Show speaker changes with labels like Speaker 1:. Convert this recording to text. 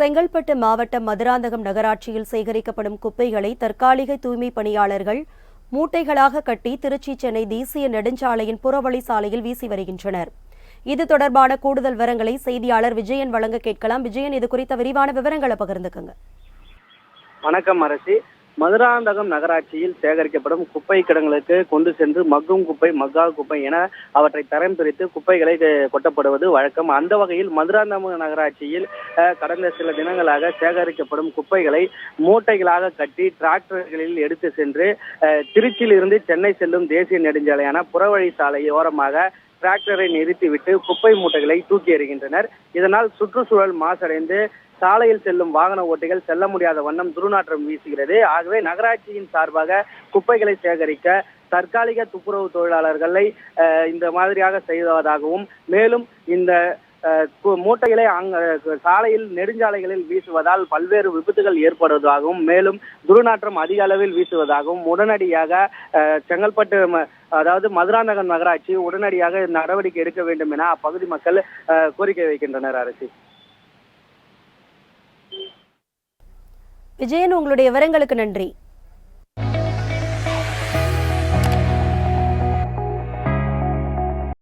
Speaker 1: செங்கல்பட்டு மாவட்டம் மதுராந்தகம் நகராட்சியில் சேகரிக்கப்படும் குப்பைகளை தற்காலிக தூய்மை பணியாளர்கள் மூட்டைகளாக கட்டி திருச்சி சென்னை தேசிய நெடுஞ்சாலையின் புறவழி சாலையில் வீசி வருகின்றனர். இது தொடர்பான கூடுதல் விவரங்களை செய்தியாளர் விஜயன் வழங்க கேட்கலாம். விஜயன், இது குறித்த விரிவான விவரங்களை பகிர்ந்துக்குங்க.
Speaker 2: வணக்கம் அரசி. மதுராந்தகம் நகராட்சியில் சேகரிக்கப்படும் குப்பை கிடங்களுக்கு கொண்டு சென்று மக்கும் குப்பை, மக்கா குப்பை என அவற்றை தரம் பிரித்து குப்பைகளை கொட்டப்படுவது வழக்கம். அந்த வகையில் மதுராந்தகம் நகராட்சியில் கடந்த சில தினங்களாக சேகரிக்கப்படும் குப்பைகளை மூட்டைகளாக கட்டி டிராக்டர்களில் எடுத்து சென்று திருச்சியில் இருந்து சென்னை செல்லும் தேசிய நெடுஞ்சாலையான புறவழி சாலை ஓரமாக டிராக்டரை நிறுத்திவிட்டு குப்பை மூட்டைகளை தூக்கி எறிகின்றனர். இதனால் சுற்றுச்சூழல் மாசடைந்து சாலையில் செல்லும் வாகன ஓட்டிகள் செல்ல முடியாத வண்ணம் துர்நாற்றம் வீசுகிறது. ஆகவே நகராட்சியின் சார்பாக குப்பைகளை சேகரிக்க தற்காலிக துப்புரவு தொழிலாளர்களை இந்த மாதிரியாக செய்வதாகவும், மேலும் இந்த மூட்டைகளை சாலையில் நெடுஞ்சாலைகளில் வீசுவதால் பல்வேறு விபத்துகள் ஏற்படுவதாகவும், மேலும் துர்நாற்றம் அதிக அளவில் வீசுவதாகவும் உடனடியாக செங்கல்பட்டு அதாவது மதுராந்தகம் நகராட்சி உடனடியாக நடவடிக்கை எடுக்க வேண்டும் என அப்பகுதி மக்கள் கோரிக்கை வைக்கின்றனர். அரசு
Speaker 1: விஜயன், உங்களுடைய விவரங்களுக்கு நன்றி.